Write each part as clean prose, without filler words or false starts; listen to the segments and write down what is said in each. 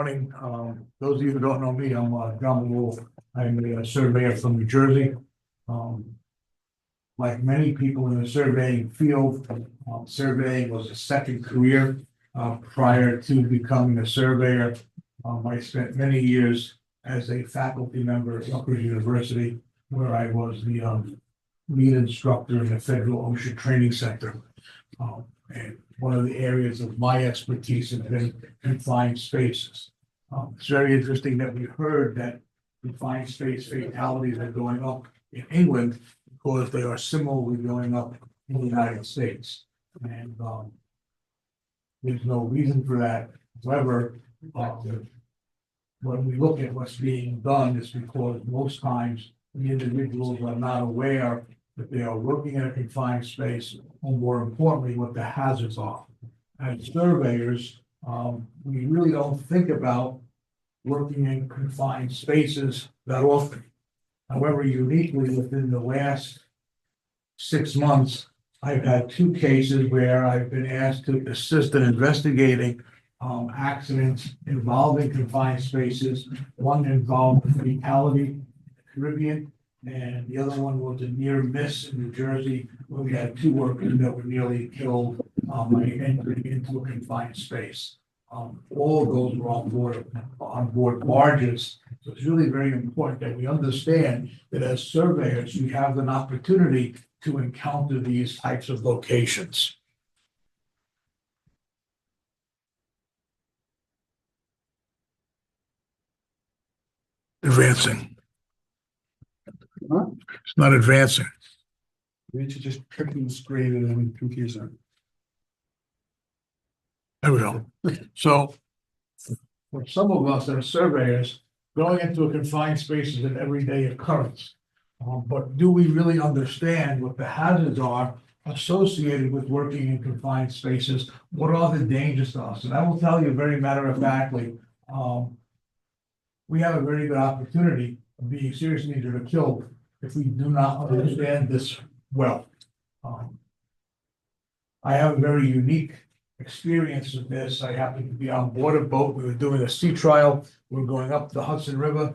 Morning. Those of you who don't know me, I'm John Malool. I'm a surveyor from New Jersey. Like many people in the surveying field, surveying was a second career. Prior to becoming a surveyor, I spent many years as a faculty member at Rutgers University, where I was the lead instructor in the Federal Ocean Training Center. And one of the areas of my expertise has been confined spaces. It's very interesting that we heard that confined space fatalities are going up in England because they are similarly going up in the United States. And there's no reason for that. However, when we look at what's being done, it's because most times the individuals are not aware that they are working in a confined space, or more importantly, what the hazards are. As surveyors, we really don't think about working in confined spaces that often. However, uniquely within the last 6 months, I've had 2 cases where I've been asked to assist in investigating accidents involving confined spaces. One involved a fatality in the Caribbean, and the other one was a near miss in New Jersey, where we had 2 workers that were nearly killed by entering into a confined space. All of those were on board barges. So it's really very important that we understand that as surveyors, we have an opportunity to encounter these types of locations. Advancing. It's not advancing. We should just click on the screen and then confuse them. There we go. So for some of us that are surveyors, going into a confined space is an everyday occurrence. But do we really understand what the hazards are associated with working in confined spaces? What are the dangers to us? And I will tell you very matter of factly, we have a very good opportunity of being seriously injured or killed if we do not understand this well. I have a very unique experience with this. I happened to be on board a boat. We were doing a sea trial. We were going up the Hudson River,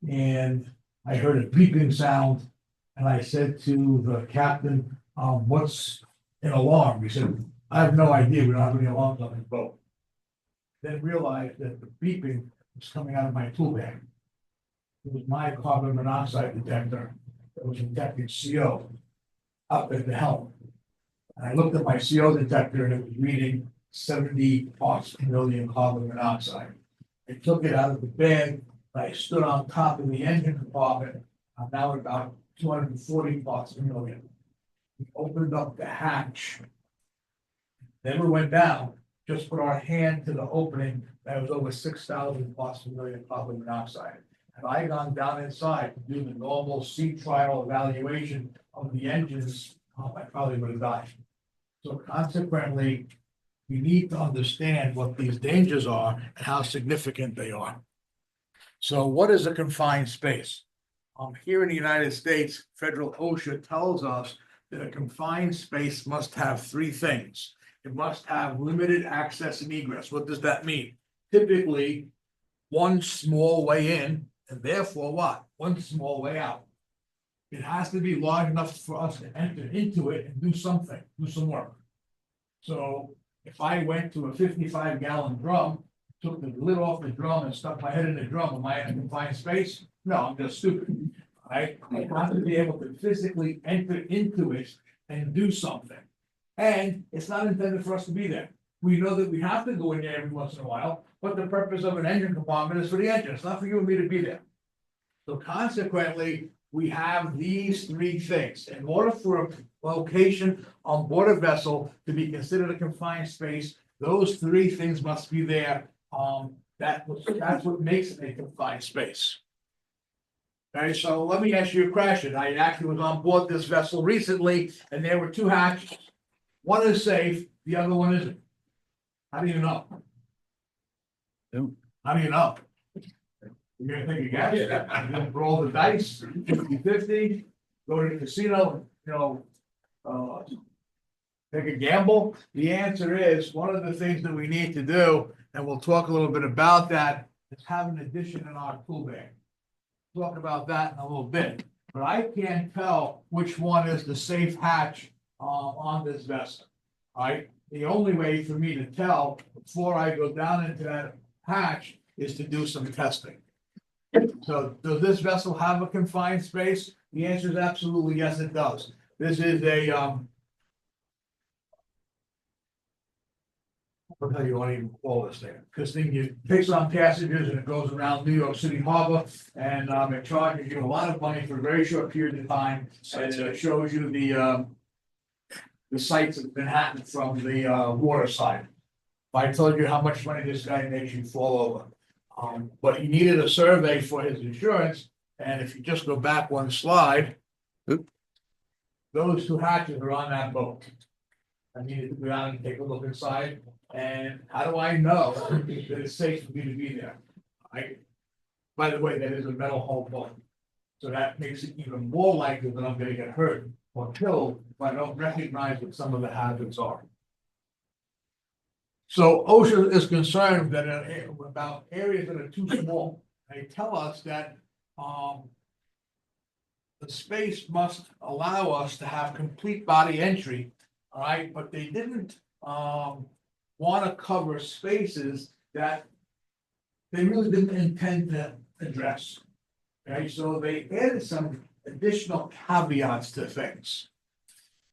and I heard a beeping sound. And I said to the captain, what's an alarm? He said, I have no idea. We don't have any alarms on this boat. Then realized that the beeping was coming out of my tool bag. It was my carbon monoxide detector that was detecting CO up at the helm. And I looked at my CO detector and it was reading 70 parts per million carbon monoxide. I took it out of the bag. I stood on top of the engine compartment. I'm now at about 240 parts per million. We opened up the hatch. Never went down. Just put our hand to the opening. That was over 6,000 parts per million carbon monoxide. Had I gone down inside to do the normal sea trial evaluation of the engines, I probably would have died. So consequently, we need to understand what these dangers are and how significant they are. So what is a confined space? Here in the United States, federal OSHA tells us that a confined space must have 3 things. It must have limited access and egress. What does that mean? Typically, one small way in, and therefore what? One small way out. It has to be large enough for us to enter into it and do something, do some work. So if I went to a 55-gallon drum, took the lid off the drum and stuck my head in the drum, am I in a confined space? No, I'm just stupid. I have to be able to physically enter into it and do something. And it's not intended for us to be there. We know that we have to go in there every once in a while, but the purpose of an engine compartment is for the engine. It's not for you and me to be there. So consequently, we have these 3 things. In order for a location on board a vessel to be considered a confined space, those 3 things must be there. That's what makes it a confined space. Okay, so let me ask you a question. I actually was on board this vessel recently, and there were 2 hatches. One is safe, the other one isn't. How do you know? How do you know? You're gonna take a guess? You're gonna roll the dice, 50-50, go to the casino, take a gamble? The answer is, one of the things that we need to do, and we'll talk a little bit about that, is have an addition in our tool bag. Talk about that in a little bit, but I can't tell which one is the safe hatch on this vessel. All right, the only way for me to tell before I go down into that hatch is to do some testing. So does this vessel have a confined space? The answer is absolutely yes, it does. This is a what the hell you want to even call this thing? This thing, it takes on passengers and it goes around New York City Harbor, and it charges you a lot of money for a very short period of time. And it shows you the sights of Manhattan from the water side. If I told you how much money this guy makes, you fall over. But he needed a survey for his insurance, and if you just go back one slide, those two hatches are on that boat. I needed to go down and take a look inside, and how do I know that it's safe for me to be there? By the way, that is a metal hull boat, so that makes it even more likely that I'm gonna get hurt or killed if I don't recognize what some of the hazards are. So OSHA is concerned that about areas that are too small. They tell us that the space must allow us to have complete body entry, all right, but they didn't want to cover spaces that they really didn't intend to address. Okay, so they added some additional caveats to things.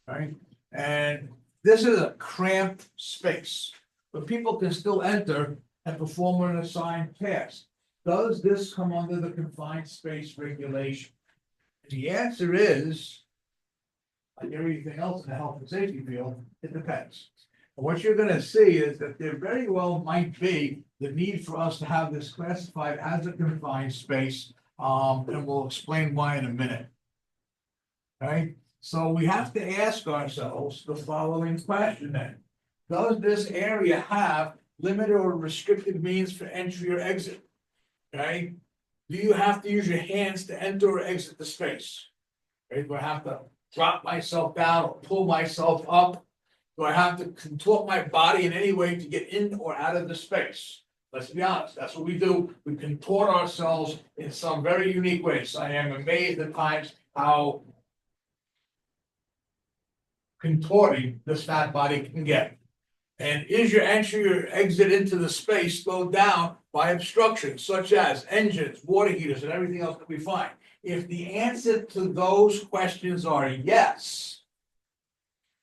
Right, and this is a cramped space, but people can still enter and perform an assigned task. Does this come under the confined space regulation? The answer is, like everything else in the health and safety field, it depends. And what you're gonna see is that there very well might be the need for us to have this classified as a confined space, and we'll explain why in a minute. Okay, so we have to ask ourselves the following question then. Does this area have limited or restricted means for entry or exit? Okay, do you have to use your hands to enter or exit the space? Okay, do I have to drop myself down or pull myself up? Do I have to contort my body in any way to get in or out of the space? Let's be honest, that's what we do. We contort ourselves in some very unique ways. I am amazed at times how contorting this fat body can get. And is your entry or exit into the space slowed down by obstructions such as engines, water heaters, and everything else that we find? If the answer to those questions are yes,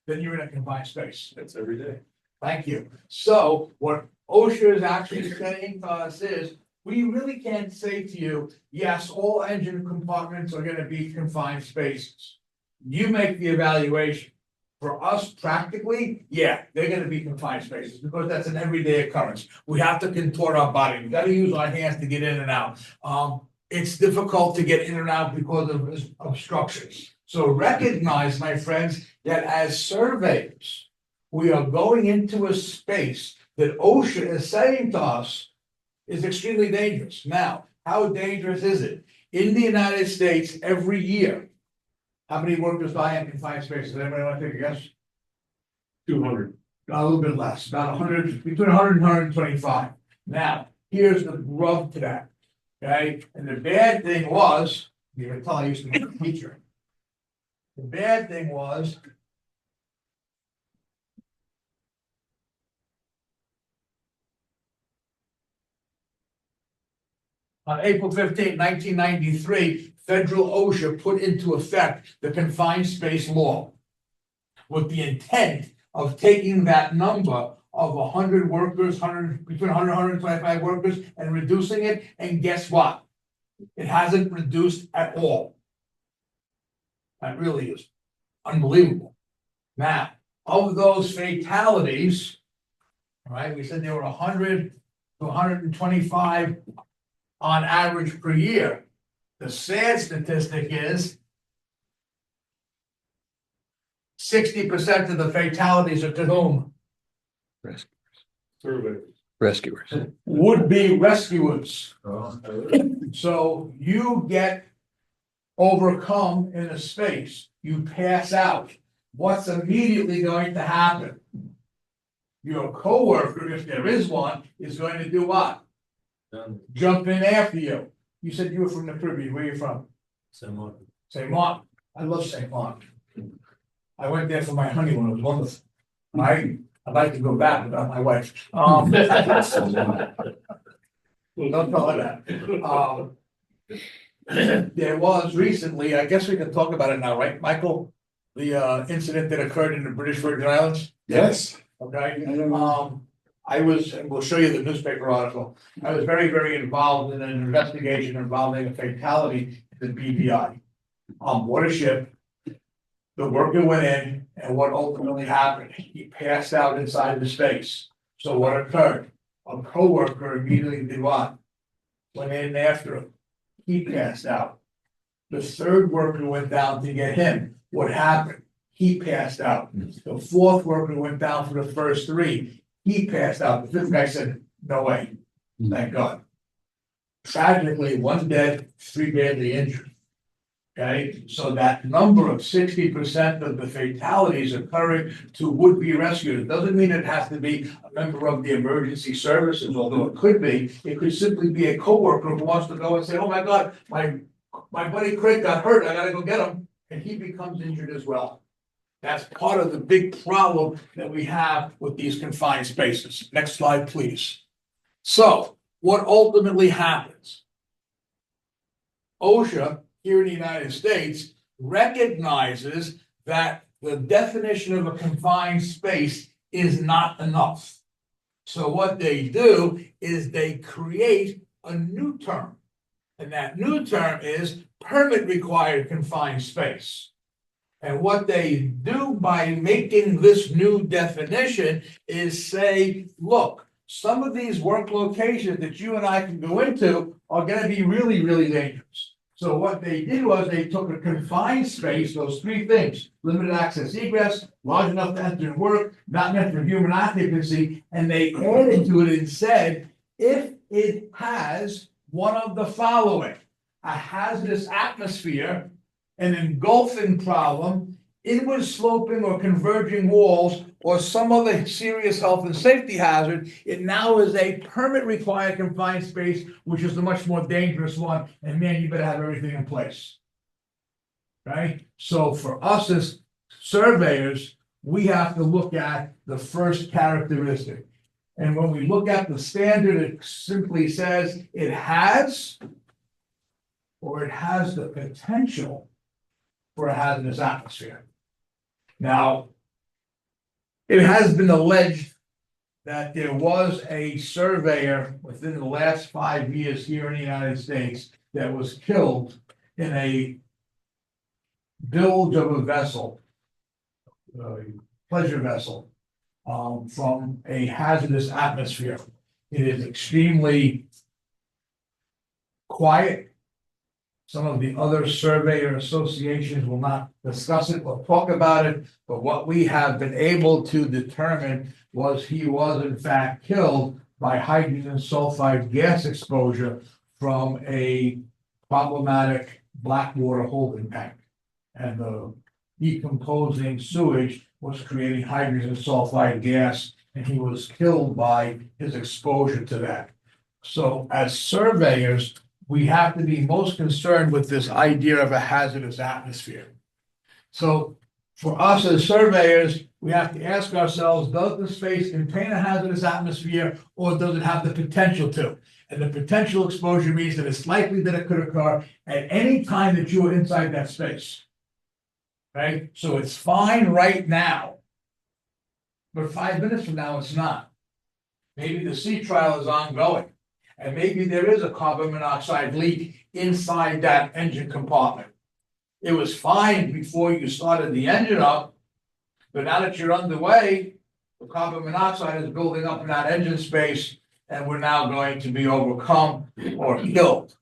then you're in a confined space. That's every day. Thank you. So what OSHA is actually saying to us is, we really can't say to you, yes, all engine compartments are gonna be confined spaces. You make the evaluation. For us, practically, yeah, they're gonna be confined spaces, because that's an everyday occurrence. We have to contort our body, we gotta use our hands to get in and out. It's difficult to get in and out because of obstructions. So recognize, my friends, that as surveyors, we are going into a space that OSHA is saying to us is extremely dangerous. Now, how dangerous is it? In the United States, every year, how many workers die in confined spaces? Anybody want to take a guess? 200. A little bit less, about 100, between 100 and 125. Now, here's the rub to that. Okay, and the bad thing was, you can tell I used to be a teacher. The bad thing was, on April 15, 1993, federal OSHA put into effect the confined space law with the intent of taking that number of 100 workers, between 100 and 125 workers, and reducing it. And guess what? It hasn't reduced at all. That really is unbelievable. Now, of those fatalities, all right, we said there were 100 to 125 on average per year. The sad statistic is 60% of the fatalities are to whom? Rescuers. Would be rescuers. So you get overcome in a space, you pass out. what's immediately going to happen? Your coworker, if there is one, is going to do what? Jump in after you. You said you were from the Caribbean, where are you from? St. Martin. I love St. Martin. I went there for my honeymoon, it was wonderful. I'd like to go back without my wife. Don't tell her that. There was recently, I guess we can talk about it now, right, Michael? The incident that occurred in the British Virgin Islands, Yes. okay? I was, and we'll show you the newspaper article. I was very, very involved in an investigation involving a fatality in the BVI. On board a ship, the worker went in, and what ultimately happened, he passed out inside the space. So what occurred? A coworker immediately did what? Went in after him. He passed out. The third worker went down to get him. What happened? He passed out. The fourth worker went down for the first three. He passed out. The fifth guy said, "No way." Thank God. Tragically, one dead, three badly injured. Okay, so that number of 60% of the fatalities occurring to would-be rescuers doesn't mean it has to be a member of the emergency services, although it could be. It could simply be a coworker who wants to go and say, "Oh my God, my buddy Craig got hurt. I gotta go get him," and he becomes injured as well. That's part of the big problem that we have with these confined spaces. Next slide, please. So, what ultimately happens? OSHA here in the United States recognizes that the definition of a confined space is not enough. So what they do is they create a new term. And that new term is permit required confined space. And what they do by making this new definition is say, look, some of these work locations that you and I can go into are going to be really, really dangerous. So what they did was they took a confined space, those three things: limited access egress, large enough to enter and work, not meant for human occupancy, and they added to it and said, if it has one of the following: a hazardous atmosphere, an engulfing problem, inward sloping or converging walls, or some other serious health and safety hazard, it now is a permit required confined space, which is the much more dangerous one. And man, you better have everything in place. Right? So for us as surveyors, we have to look at the first characteristic. And when we look at the standard, it simply says it has, or it has the potential for a hazardous atmosphere. Now, it has been alleged that there was a surveyor within the last 5 years here in the United States that was killed in a bilge of a vessel, pleasure vessel, from a hazardous atmosphere. It is extremely quiet. Some of the other surveyor associations will not discuss it or talk about it, but what we have been able to determine was he was in fact killed by hydrogen sulfide gas exposure from a problematic black water holding tank. And the decomposing sewage was creating hydrogen sulfide gas, and he was killed by his exposure to that. So as surveyors, we have to be most concerned with this idea of a hazardous atmosphere. So for us as surveyors, we have to ask ourselves, does the space contain a hazardous atmosphere, or does it have the potential to? And the potential exposure means that it's likely that it could occur at any time that you are inside that space. Right? So it's fine right now, but 5 minutes from now, it's not. Maybe the sea trial is ongoing. And maybe there is a carbon monoxide leak inside that engine compartment. It was fine before you started the engine up, but now that you're underway, the carbon monoxide is building up in that engine space, and we're now going to be overcome or killed.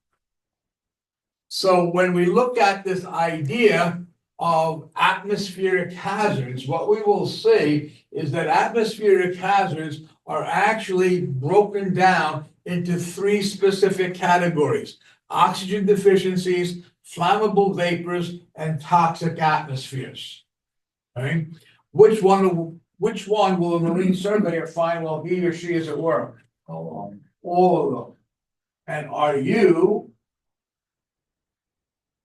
So when we look at this idea of atmospheric hazards, what we will see is that atmospheric hazards are actually broken down into three specific categories: oxygen deficiencies, flammable vapors, and toxic atmospheres. Right? Which one will a marine surveyor find while he or she is at work? All of them. And are you,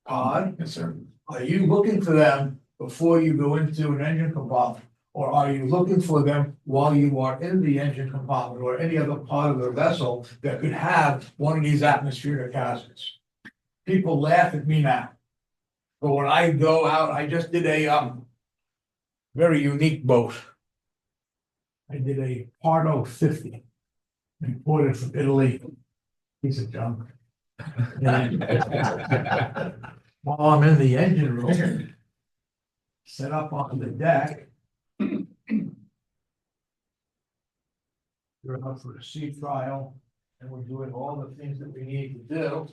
Todd? Yes, sir. Are you looking for them before you go into an engine compartment? Or are you looking for them while you are in the engine compartment or any other part of the vessel that could have one of these atmospheric hazards? People laugh at me now. But when I go out, I just did a very unique boat. I did a Pardo 50. Imported from Italy. Piece of junk. And while I'm in the engine room, set up on the deck. We're out for a sea trial, and we're doing all the things that we need to do.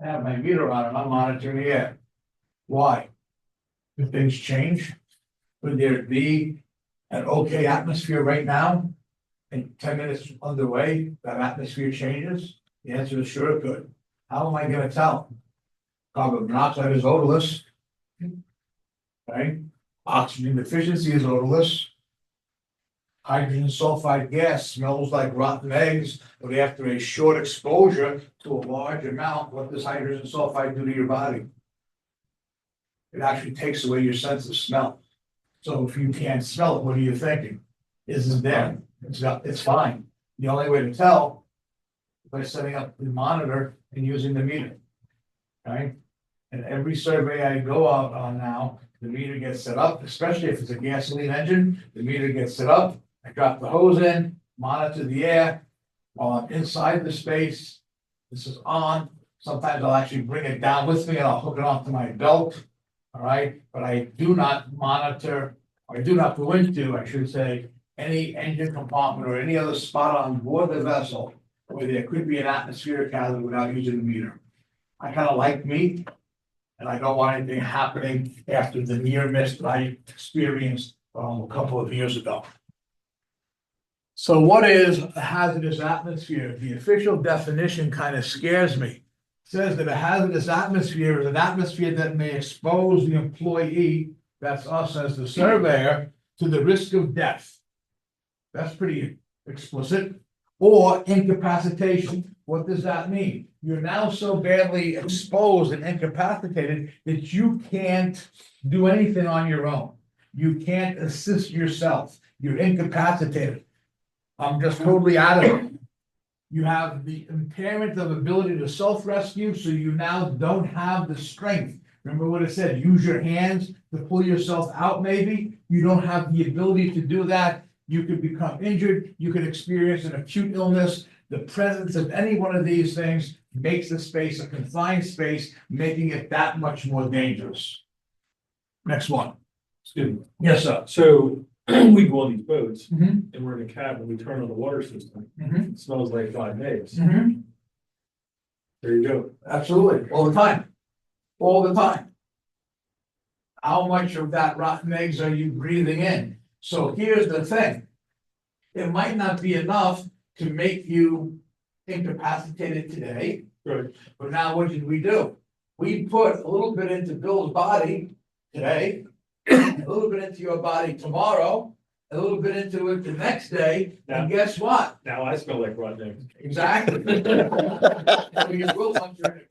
I have my meter on and I'm monitoring the air. Why? If things change, would there be an okay atmosphere right now? And 10 minutes underway, that atmosphere changes? The answer is sure it could. How am I gonna tell? Carbon monoxide is odorless. Right? Oxygen deficiency is odorless. Hydrogen sulfide gas smells like rotten eggs, but after a short exposure to a large amount, what does hydrogen sulfide do to your body? It actually takes away your sense of smell. So if you can't smell it, what are you thinking? Isn't there? It's fine. The only way to tell is by setting up the monitor and using the meter. Right? And every survey I go out on now, the meter gets set up, especially if it's a gasoline engine, the meter gets set up. I drop the hose in, monitor the air while I'm inside the space. This is on. Sometimes I'll actually bring it down with me and I'll hook it onto my belt. All right, but I do not monitor, or I do not go into, I should say, any engine compartment or any other spot on board the vessel where there could be an atmospheric hazard without using the meter. I kind of like me, and I don't want anything happening after the near miss that I experienced a couple of years ago. So what is a hazardous atmosphere? The official definition kind of scares me. It says that a hazardous atmosphere is an atmosphere that may expose the employee, that's us as the surveyor, to the risk of death. That's pretty explicit. Or incapacitation. What does that mean? You're now so badly exposed and incapacitated that you can't do anything on your own. You can't assist yourself. You're incapacitated. I'm just totally out of it. You have the impairment of ability to self-rescue, so you now don't have the strength. Remember what it said, use your hands to pull yourself out maybe. You don't have the ability to do that. You could become injured. You could experience an acute illness. The presence of any one of these things makes the space a confined space, making it that much more dangerous. Next one. Excuse me. Yes, sir. So we go on these boats Mhm, and we're in a cabin, we turn on the water system. mhm, It smells like fried eggs. mhm. There you go. Absolutely, all the time. All the time. How much of that rotten eggs are you breathing in? So here's the thing. It might not be enough to make you incapacitated today, Right. but now what did we do? We put a little bit into Bill's body today, a little bit into your body tomorrow, a little bit into it the next day, and guess what? Now I smell like rotten eggs. Exactly. So you will once you're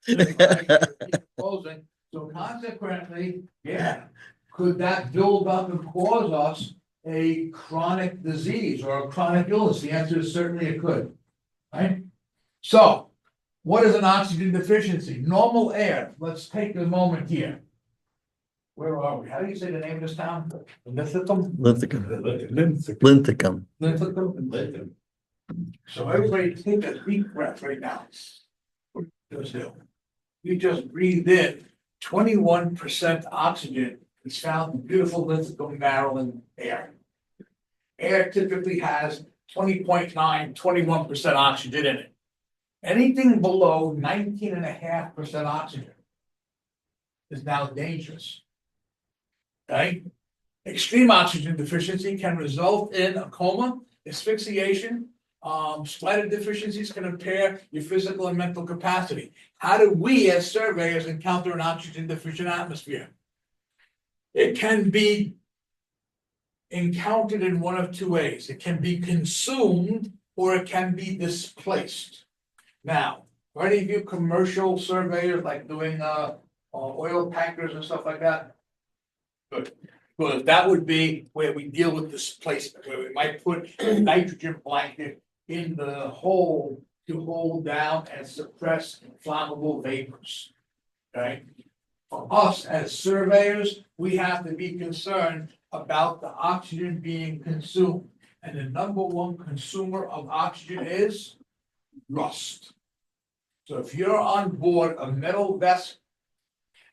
in the ground. Keep closing. So consequently, yeah, could that build up and cause us a chronic disease or a chronic illness? The answer is certainly it could. Right? So, what is an oxygen deficiency? Normal air. Let's take a moment here. Where are we? How do you say the name of this town? Linthicum? Linthicum. Linthicum. So everybody take a deep breath right now. Just do. You just breathed in 21% oxygen. It's found in beautiful Linthicum, Maryland air. Air typically has 20.9, 21% oxygen in it. Anything below 19.5% oxygen is now dangerous. Okay? Extreme oxygen deficiency can result in a coma, asphyxiation, Slight deficiencies can impair your physical and mental capacity. How do we as surveyors encounter an oxygen deficient atmosphere? It can be encountered in one of two ways. It can be consumed or it can be displaced. Now, for any of you commercial surveyors like doing oil tankers and stuff like that? Good. Well, that would be where we deal with displacement, where we might put a nitrogen blanket in the hole to hold down and suppress flammable vapors. Okay? For us as surveyors, we have to be concerned about the oxygen being consumed. And the number one consumer of oxygen is rust. So if you're on board a metal vessel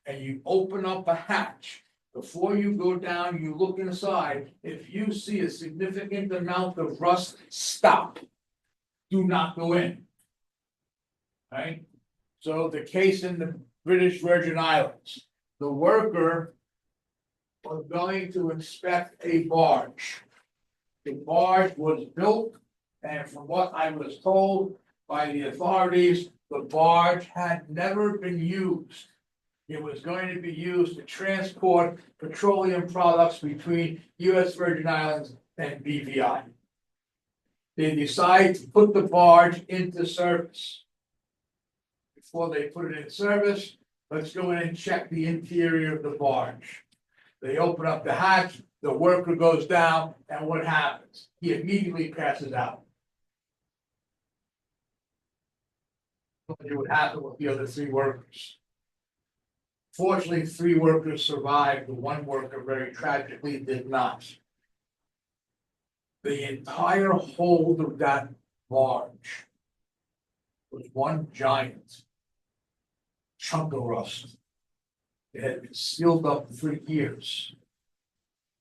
and you open up a hatch, before you go down, you look inside. If you see a significant amount of rust, stop. Do not go in. Right? So the case in the British Virgin Islands, the worker was going to inspect a barge. The barge was built, and from what I was told by the authorities, the barge had never been used. It was going to be used to transport petroleum products between US Virgin Islands and BVI. They decide to put the barge into service. Before they put it in service, let's go in and check the interior of the barge. They open up the hatch, the worker goes down, and what happens? He immediately passes out. What would happen with the other three workers? Fortunately, 3 workers survived. The 1 worker very tragically did not. The entire hold of that barge was one giant chunk of rust. It had been sealed up for years.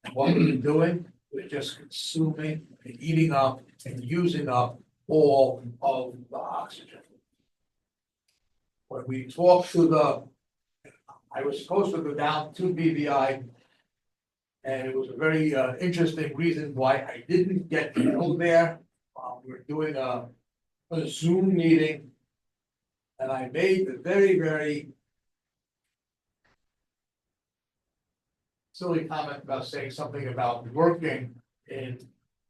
And what we were doing was just consuming and eating up and using up all of the oxygen. When we talked to I was supposed to go down to BVI, and it was a very interesting reason why I didn't get to go there. We were doing a Zoom meeting, and I made the very silly comment about saying something about working in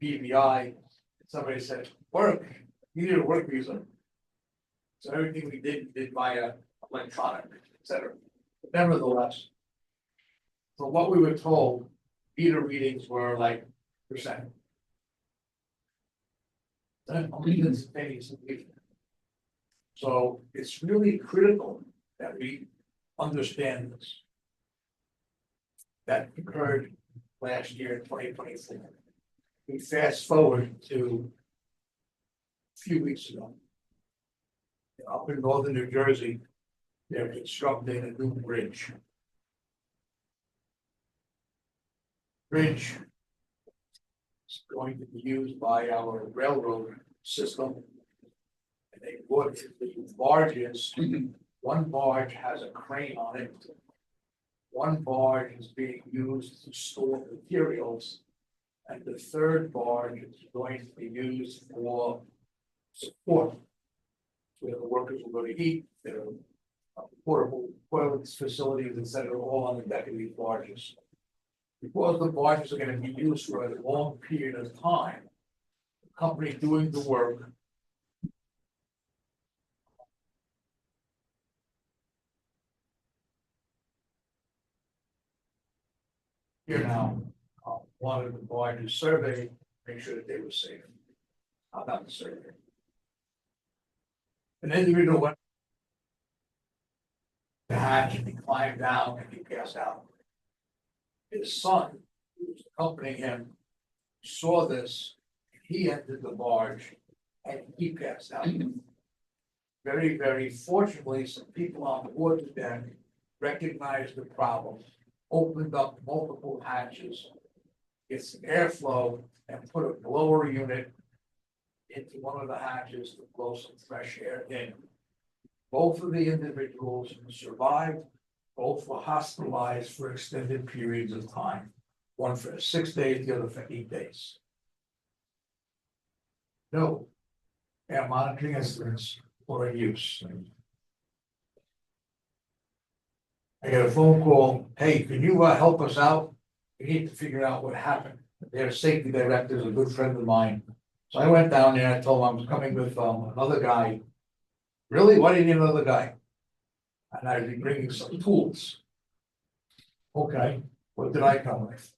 BVI. Somebody said, work, you need a work visa. So everything we did via electronic, etc. Nevertheless, from what we were told, beta readings were like percent. Only instantaneously. So it's really critical that we understand this. That occurred last year in 2024. We fast forward to a few weeks ago. Up in northern New Jersey, they're constructing a new bridge. Bridge is going to be used by our railroad system. And they put the barges, one barge has a crane on it. One barge is being used to store materials. And the third barge is going to be used for support. Where the workers will go to eat, their portable toilets, facilities, etc., all on the deck of these barges. Because the barges are going to be used for a long period of time, the company doing the work here now wanted the barges surveyed, make sure that they were safe. How about the survey? An individual went the hatch and he climbed down and he passed out. His son, who was accompanying him, saw this. He entered the barge and he passed out. Very fortunately, some people on board the deck recognized the problem, opened up multiple hatches, get some airflow, and put a blower unit into one of the hatches to blow some fresh air in. Both of the individuals survived. Both were hospitalized for extended periods of time. One for 6 days, the other for 8 days. No, air monitoring instruments for use. I got a phone call, hey, can you help us out? We need to figure out what happened. Their safety director is a good friend of mine. So I went down there, I told him I was coming with another guy. Really? Why do you need another guy? And I'd be bringing some tools. Okay, what did I come with?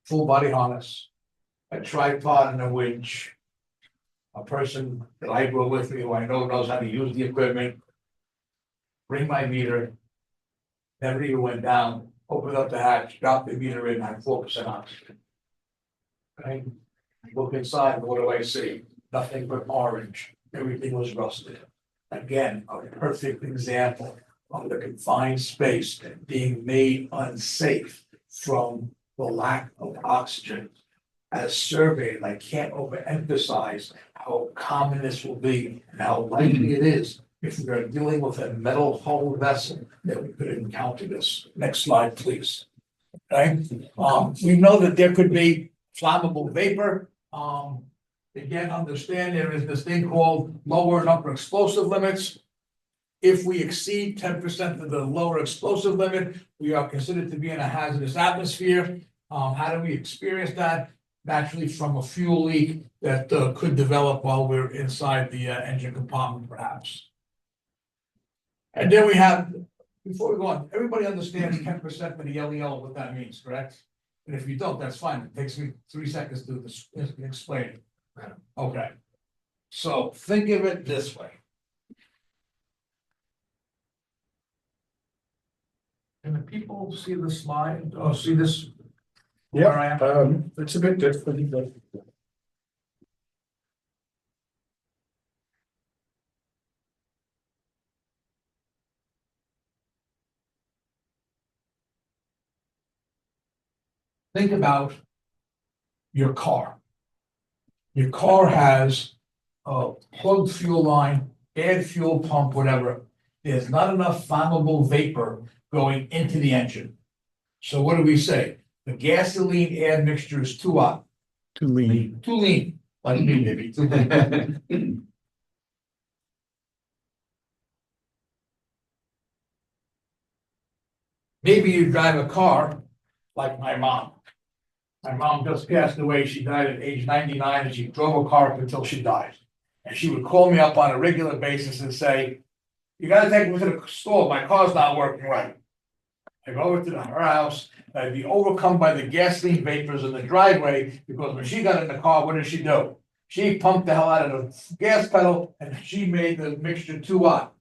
Full body harness, a tripod and a winch. A person that I go with me who I know knows how to use the equipment. Bring my meter. Never even went down, opened up the hatch, dropped the meter in, had 4% oxygen. Okay, look inside, and what do I see? Nothing but orange, everything was rusted. Again, a perfect example of the confined space being made unsafe from the lack of oxygen. As surveyed, I can't overemphasize how common this will be and how likely it is if we are dealing with a metal hull vessel that we could encounter this. Next slide, please. Okay, we know that there could be flammable vapor. Again, understand there is this thing called lower and upper explosive limits. If we exceed 10% of the lower explosive limit, we are considered to be in a hazardous atmosphere. How do we experience that? Naturally from a fuel leak that could develop while we're inside the engine compartment, perhaps. And then we have, before we go on, everybody understands 10% for the LEL, what that means, correct? And if you don't, that's fine. It takes me 3 seconds to explain it. Okay. So think of it this way. Can the people see the slide? Oh, see this? Where I am? It's a bit different, but. Think about your car. Your car has a plugged fuel line, add fuel pump, whatever. There's not enough flammable vapor going into the engine. So what do we say? The gasoline air mixture is too hot. Too lean. Too lean. Like me, maybe. Too lean. Maybe you drive a car like my mom. My mom just passed away. She died at age 99 and she drove a car up until she died. And she would call me up on a regular basis and say, you gotta take me to the store. My car's not working right. I go over to her house. I'd be overcome by the gasoline vapors in the driveway because when she got in the car, what did she do? She pumped the hell out of the gas pedal and she made the mixture too hot.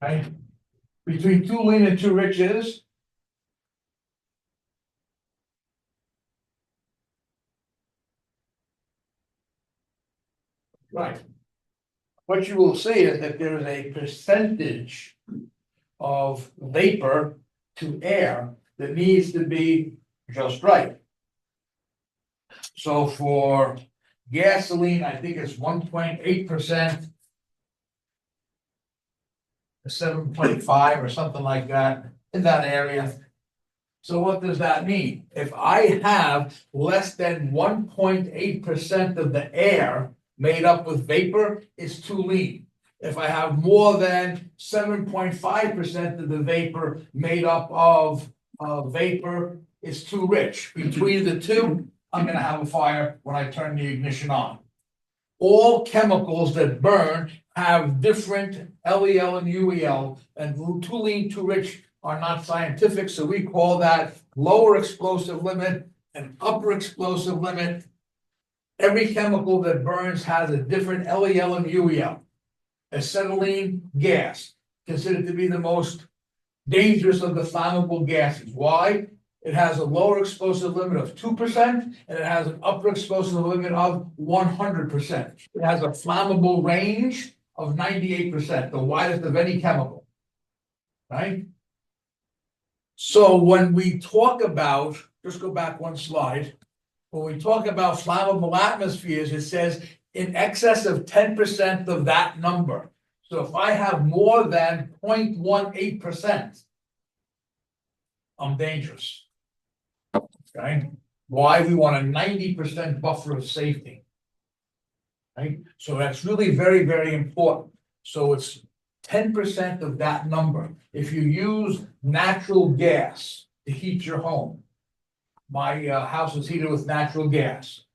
Right? Between too lean and too rich is? Right. What you will see is that there is a percentage of vapor to air that needs to be just right. So for gasoline, I think it's 1.8%. 7.5 or something like that in that area. So what does that mean? If I have less than 1.8% of the air made up with vapor, it's too lean. If I have more than 7.5% of the vapor made up of vapor, it's too rich. Between the two, I'm gonna have a fire when I turn the ignition on. All chemicals that burn have different LEL and UEL, and too lean, too rich are not scientific, so we call that lower explosive limit and upper explosive limit. Every chemical that burns has a different LEL and UEL. Acetylene gas, considered to be the most dangerous of the flammable gases. Why? It has a lower explosive limit of 2%, and it has an upper explosive limit of 100%. It has a flammable range of 98%, the widest of any chemical. Right? So when we talk about, just go back one slide. When we talk about flammable atmospheres, it says in excess of 10% of that number. So if I have more than 0.18%, I'm dangerous. Okay, why we want a 90% buffer of safety. Right, so that's really very, very important. So it's 10% of that number. If you use natural gas to heat your home. My house is heated with natural gas.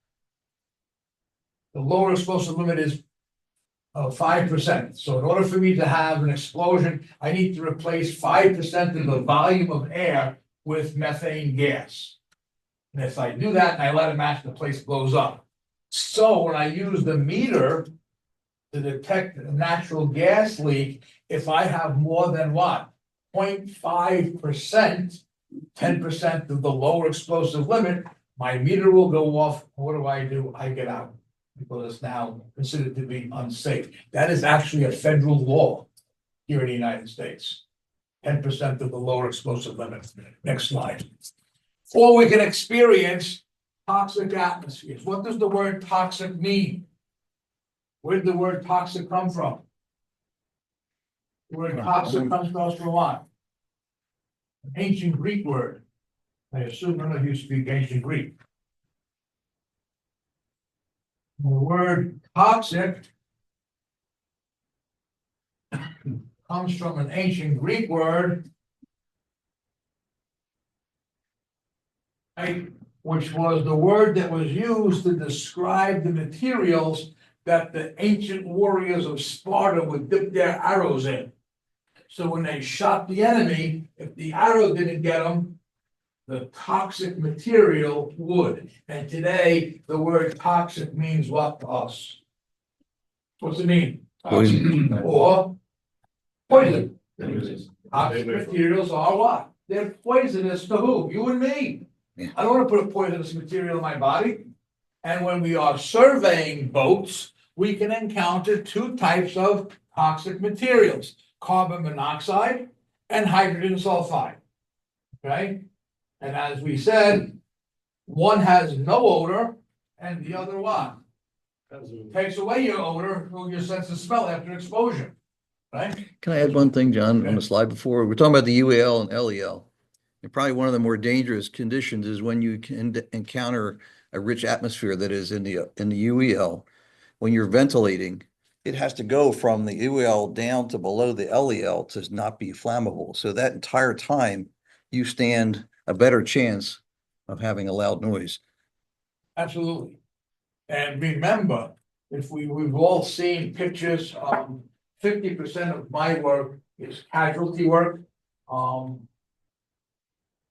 The lower explosive limit is 5%. So in order for me to have an explosion, I need to replace 5% of the volume of air with methane gas. And if I do that and I let it match, the place blows up. So when I use the meter to detect a natural gas leak, if I have more than what? 0.5%, 10% of the lower explosive limit, my meter will go off. What do? I get out because it's now considered to be unsafe. That is actually a federal law here in the United States. 10% of the lower explosive limit. Next slide. Or we can experience toxic atmospheres. What does the word toxic mean? Where did the word toxic come from? The word toxic comes to us from what? An ancient Greek word. I assume none of you speak ancient Greek. The word toxic comes from an ancient Greek word, right, which was the word that was used to describe the materials that the ancient warriors of Sparta would dip their arrows in. So when they shot the enemy, if the arrow didn't get them, the toxic material would. And today, the word toxic means what to us? What's it mean? Poison. Or poison. Toxic materials are what? They're poisonous to who? You and me. Yeah. I don't want to put a poisonous material in my body. And when we are surveying boats, we can encounter two types of toxic materials, carbon monoxide and hydrogen sulfide. Okay? And as we said, one has no odor and the other what? Takes away your odor or your sense of smell after exposure. Right? Can I add one thing, John, on the slide before? We're talking about the UAL and LEL. And probably one of the more dangerous conditions is when you can encounter a rich atmosphere that is in the UEL. When you're ventilating, it has to go from the UEL down to below the LEL to not be flammable. So that entire time, you stand a better chance of having a loud noise. Absolutely. And remember, if we've all seen pictures, 50% of my work is casualty work.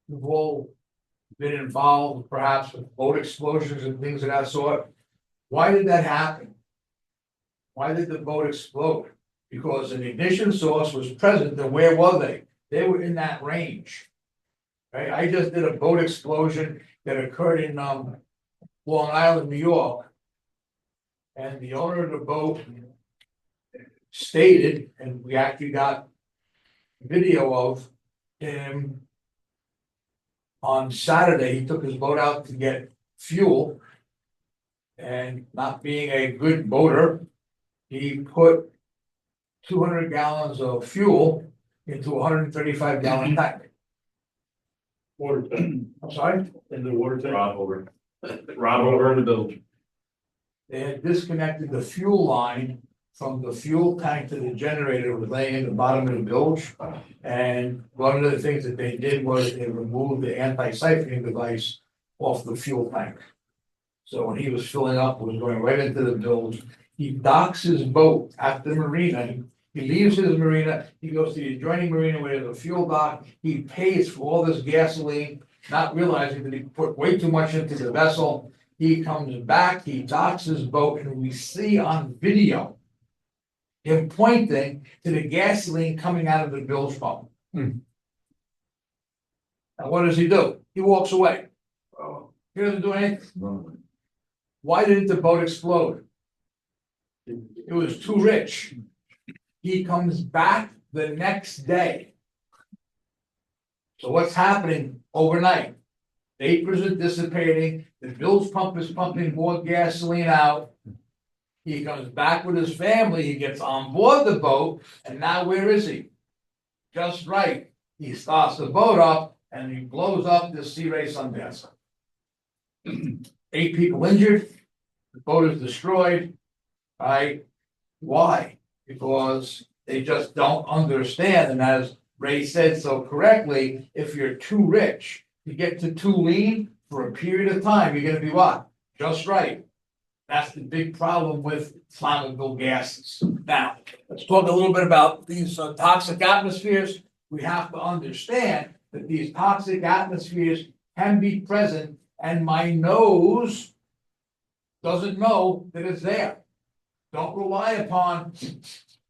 We've all been involved perhaps with boat explosions and things of that sort. Why did that happen? Why did the boat explode? Because an ignition source was present, and where were they? They were in that range. Right? I just did a boat explosion that occurred in Long Island, New York. And the owner of the boat stated, and we actually got video of him on Saturday. He took his boat out to get fuel. And not being a good boater, he put 200 gallons of fuel into a 135-gallon tank. Water tank, I'm sorry? in the water tank. Rob over in the village. They had disconnected the fuel line from the fuel tank to the generator that was laying in the bottom of the bilge. And one of the things that they did was they removed the anti-siphoning device off the fuel tank. So when he was filling up, it was going right into the bilge. He docks his boat at the marina. He leaves his marina, he goes to the adjoining marina where there's a fuel dock. He pays for all this gasoline, not realizing that he put way too much into the vessel. He comes back, he docks his boat, and we see on video him pointing to the gasoline coming out of the bilge pump. Now, what does he do? He walks away. He doesn't do anything. Why didn't the boat explode? It was too rich. He comes back the next day. So what's happening overnight? Vapors are dissipating, the bilge pump is pumping more gasoline out. He comes back with his family, he gets on board the boat, and now where is he? Just right, he starts the boat up and he blows up this Sea Ray Sundancer. 8 people injured, the boat is destroyed, right? Why? Because they just don't understand, and as Ray said so correctly, if you're too rich to get to too lean for a period of time, you're gonna be what? Just right. That's the big problem with flammable gases. Now, let's talk a little bit about these toxic atmospheres. We have to understand that these toxic atmospheres can be present, and my nose doesn't know that it's there. Don't rely upon,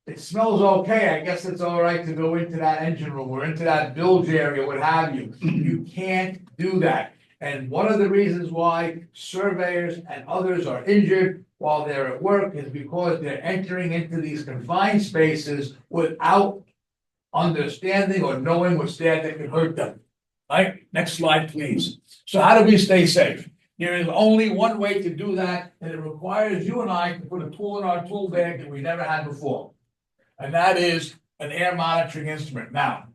it smells okay, I guess it's all right to go into that engine room or into that bilge area, what have you. You can't do that. And one of the reasons why surveyors and others are injured while they're at work is because they're entering into these confined spaces without understanding or knowing what's there that can hurt them. Right, next slide, please. So how do we stay safe? There is only one way to do that, and it requires you and I to put a tool in our tool bag that we never had before. And that is an air monitoring instrument. Now,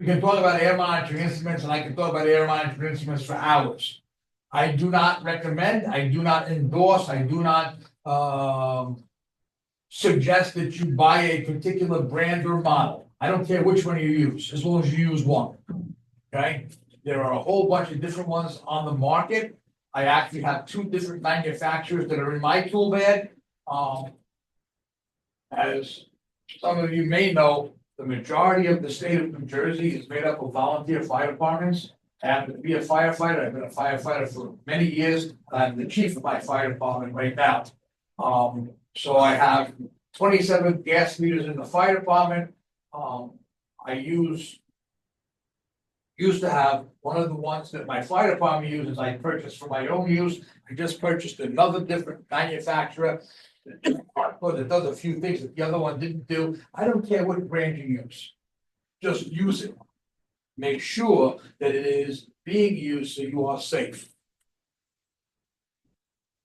we can talk about air monitoring instruments, and I can talk about air monitoring instruments for hours. I do not recommend, I do not endorse, I do not suggest that you buy a particular brand or model. I don't care which one you use, as long as you use one. Okay? There are a whole bunch of different ones on the market. I actually have 2 different manufacturers that are in my tool bag. As some of you may know, the majority of the state of New Jersey is made up of volunteer fire departments. I happen to be a firefighter. I've been a firefighter for many years. I'm the chief of my fire department right now. So I have 27 gas meters in the fire department. I used to have one of the ones that my fire department uses, I purchased for my own use. I just purchased another different manufacturer. But it does a few things that the other one didn't do. I don't care what brand you use. Just use it. Make sure that it is being used so you are safe.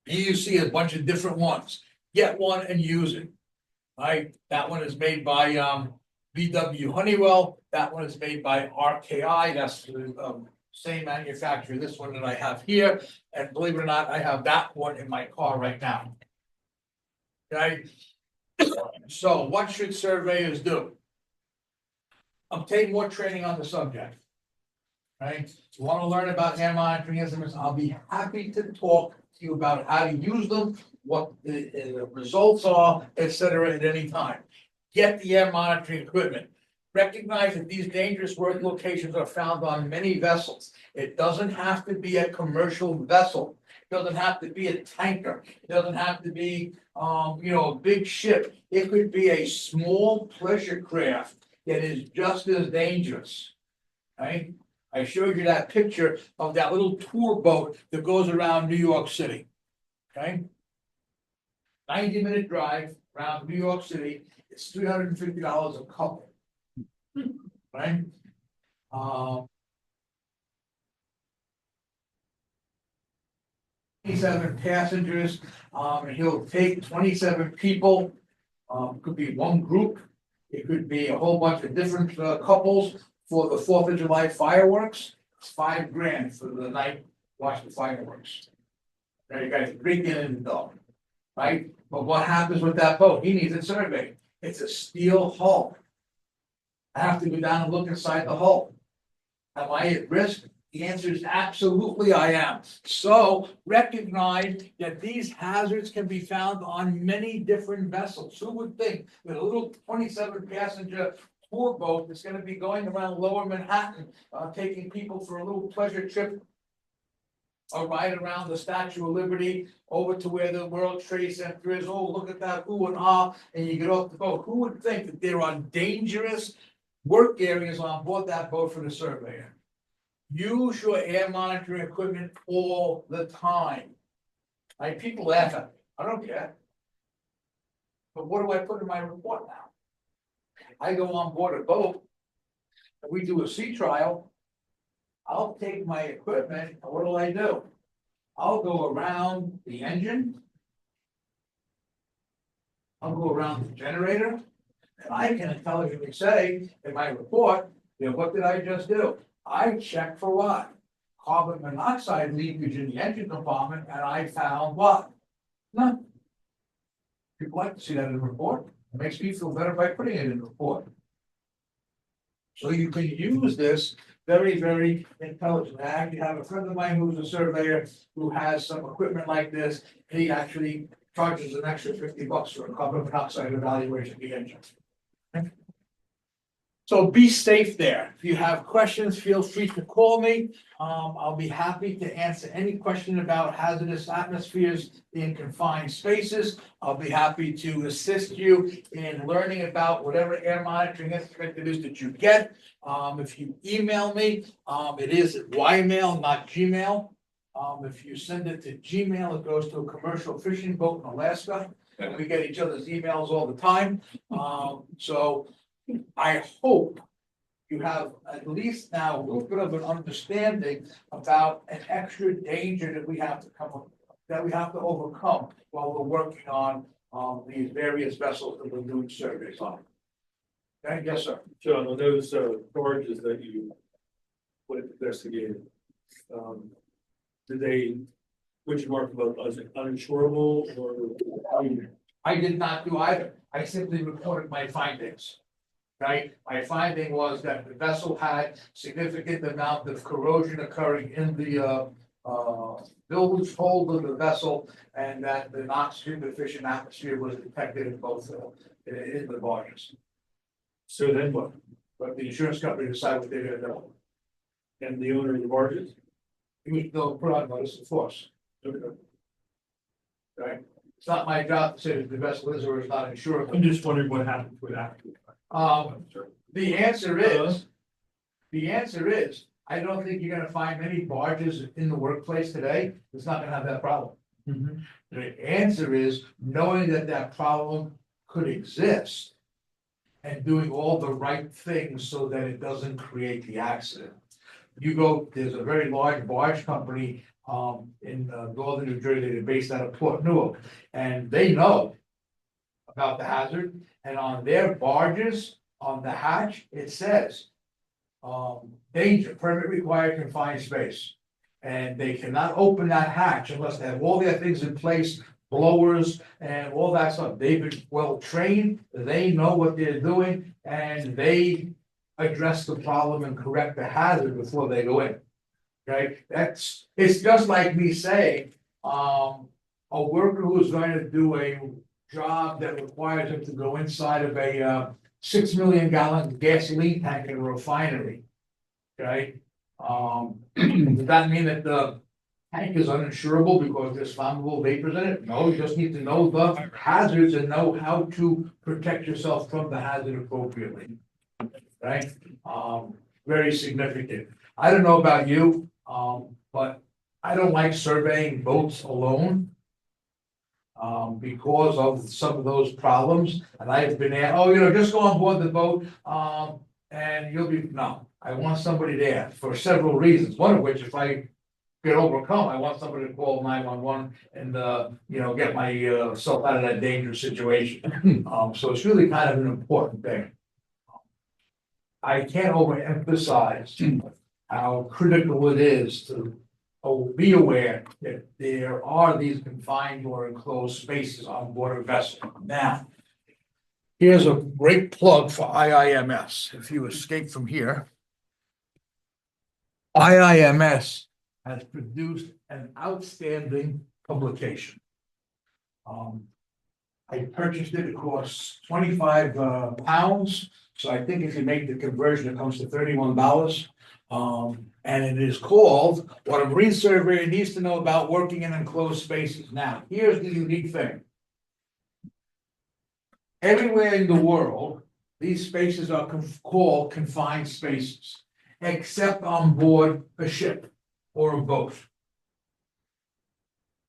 You see a bunch of different ones. Get one and use it. Right? That one is made by VW Honeywell. That one is made by RKI. That's the same manufacturer. This one that I have here. And believe it or not, I have that one in my car right now. Okay. So what should surveyors do? Obtain more training on the subject. Right? You want to learn about air monitoring instruments? I'll be happy to talk to you about how to use them, what the results are, etc. at any time. Get the air monitoring equipment. Recognize that these dangerous work locations are found on many vessels. It doesn't have to be a commercial vessel. It doesn't have to be a tanker. It doesn't have to be, a big ship. It could be a small pleasure craft that is just as dangerous. Right? I showed you that picture of that little tour boat that goes around New York City. Okay? 90-minute drive around New York City. It's $350 a couple. Right? 27 passengers. He'll take 27 people. Could be one group. It could be a whole bunch of different couples for the 4th of July fireworks. It's $5,000 for the night. Watch the fireworks. Now you guys bring it in the dog, right? But what happens with that boat? He needs it surveyed. It's a steel hull. I have to go down and look inside the hull. Am I at risk? The answer is absolutely I am. So recognize that these hazards can be found on many different vessels. Who would think that a little 27 passenger tour boat that's going to be going around Lower Manhattan, taking people for a little pleasure trip, a ride around the Statue of Liberty over to where the World Trade Center is. Oh, look at that, ooh and ah, and you get off the boat. Who would think that there are dangerous work areas on board that boat for the surveyor? Use your air monitoring equipment all the time. Like, people laugh at me. I don't care. But what do I put in my report now? I go on board a boat and we do a sea trial. I'll take my equipment and what do? I'll go around the engine. I'll go around the generator. And I can intelligently say in my report, what did I just do? I checked for what? Carbon monoxide leakage in the engine compartment, and I found what? None. People like to see that in the report. It makes me feel better by putting it in the report. So you can use this very, very intelligently. I actually have a friend of mine who's a surveyor who has some equipment like this. He actually charges an extra $50 for a carbon monoxide evaluation of the engine. So be safe there. If you have questions, feel free to call me. I'll be happy to answer any question about hazardous atmospheres in confined spaces. I'll be happy to assist you in learning about whatever air monitoring instrument it is that you get. If you email me, it is Ymail, not Gmail. If you send it to Gmail, it goes to a commercial fishing boat in Alaska. And we get each other's emails all the time. So I hope you have at least now a little bit of an understanding about an extra danger that we have to overcome while we're working on these various vessels that we're doing surveys on. Okay, yes, sir. John, on those charges that you would investigate, did they, which you marked about as uninsurable or? I did not do either. I simply reported my findings. Right, my finding was that the vessel had significant amount of corrosion occurring in the bilge hold of the vessel, and that the oxygen deficient atmosphere was detected in both in the barges. So then what? But the insurance company decided what they're gonna do. And the owner of the barges? They'll put on notice of force. Right, it's not my job to say that the vessel is or is not insurable. I'm just wondering what happened with that. The answer is, I don't think you're gonna find many barges in the workplace today that's not gonna have that problem. The answer is knowing that that problem could exist. And doing all the right things so that it doesn't create the accident. There's a very large barge company in northern New Jersey, they're based out of Port Newark, and they know about the hazard, and on their barges, on the hatch, it says danger, permit required confined space. And they cannot open that hatch unless they have all their things in place, blowers and all that stuff. They've been well trained, they know what they're doing, and they address the problem and correct the hazard before they go in. Okay, it's just like me saying, a worker who's going to do a job that requires him to go inside of a 6 million gallon gasoline tank in a refinery. Okay, does that mean that the tank is uninsurable because there's flammable vapors in it? No, you just need to know the hazards and know how to protect yourself from the hazard appropriately. Right, very significant. I don't know about you, but I don't like surveying boats alone. Because of some of those problems, and I've been asked, just go on board the boat, and you'll be, no, I want somebody there for several reasons, one of which, if I get overcome, I want somebody to call 911 and, get myself out of that dangerous situation. So it's really kind of an important thing. I can't overemphasize how critical it is to be aware that there are these confined or enclosed spaces on board a vessel. Now, here's a great plug for IIMS. If you escape from here, IIMS has produced an outstanding publication. I purchased it, it costs 25 pounds. So I think if you make the conversion, it comes to $31. And it is called What a Marine Surveyor Needs to Know About Working in Enclosed Spaces. Now, here's the unique thing. Everywhere in the world, these spaces are called confined spaces, except on board a ship or a boat.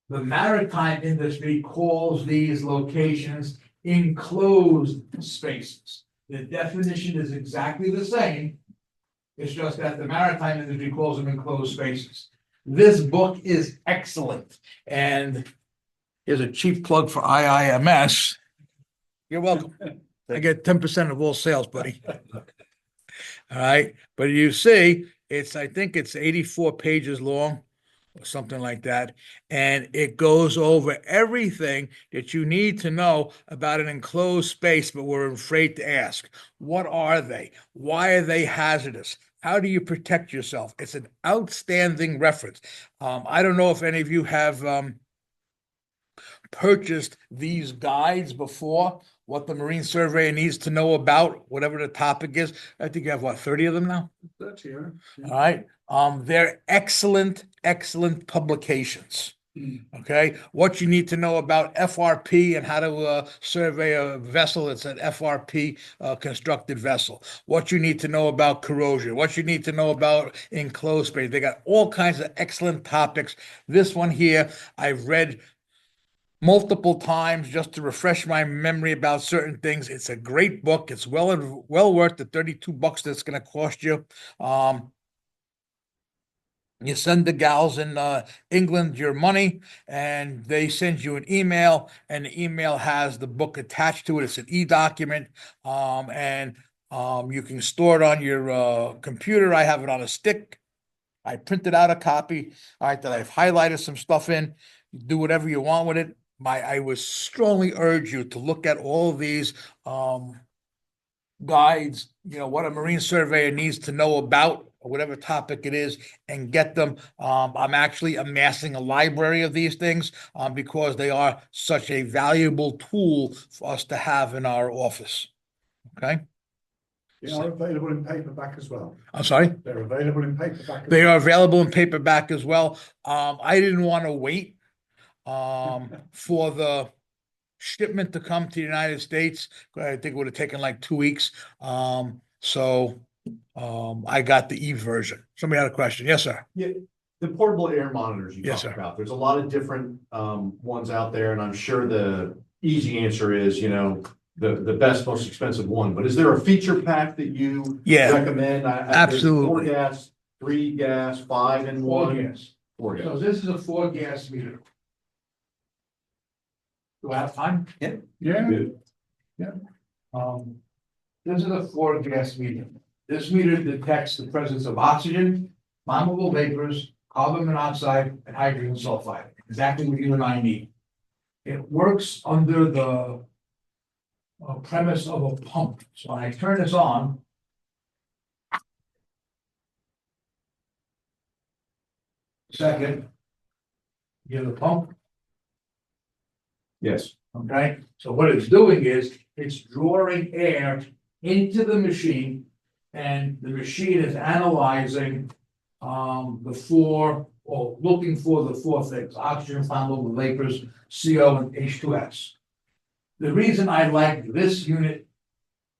The maritime industry calls these locations enclosed spaces. The definition is exactly the same. It's just that the maritime industry calls them enclosed spaces. This book is excellent. And here's a cheap plug for IIMS. You're welcome. I get 10% of all sales, buddy. All right, but you see, I think it's 84 pages long or something like that. And it goes over everything that you need to know about an enclosed space, but we're afraid to ask. What are they? Why are they hazardous? How do you protect yourself? It's an outstanding reference. I don't know if any of you have purchased these guides before, what the Marine Surveyor needs to know about, whatever the topic is. I think you have, what, 30 of them now? That's here. All right. They're excellent, excellent publications. Okay, what you need to know about FRP and how to survey a vessel that's an FRP constructed vessel. What you need to know about corrosion. What you need to know about enclosed space. They got all kinds of excellent topics. This one here, I've read multiple times just to refresh my memory about certain things. It's a great book. It's well worth the $32 that's going to cost you. You send the gals in England your money, and they send you an email, and the email has the book attached to it. It's an e-document, and you can store it on your computer. I have it on a stick. I printed out a copy, all right, that I've highlighted some stuff in. You do whatever you want with it. I would strongly urge you to look at all of these guides, what a marine surveyor needs to know about, or whatever topic it is, and get them. I'm actually amassing a library of these things because they are such a valuable tool for us to have in our office. Okay? They are available in paperback as well. I'm sorry? They're available in paperback. They are available in paperback as well. I didn't want to wait for the shipment to come to the United States. I think it would have taken like 2 weeks. I got the e-version. Somebody had a question. Yes, sir. Yeah, the portable air monitors you Yes, talked sir. about, there's a lot of different ones out there, and I'm sure the easy answer is, the best, most expensive one. But is there a feature pack that you Yeah, recommend? There's absolutely. 4 gas, 3 gas, 5 in 1. gas. 4 gas. So this is a 4 gas meter. Do I have time? Yeah. Good. This is a 4 gas meter. This meter detects the presence of oxygen, flammable vapors, carbon monoxide, and hydrogen sulfide. Exactly what you and I need. It works under the premise of a pump. So when I turn this on, second, you have the pump. Yes. Okay, so what it's doing is it's drawing air into the machine, and the machine is analyzing looking for the 4 things: oxygen, flammable vapors, CO, and H2S. The reason I like this unit,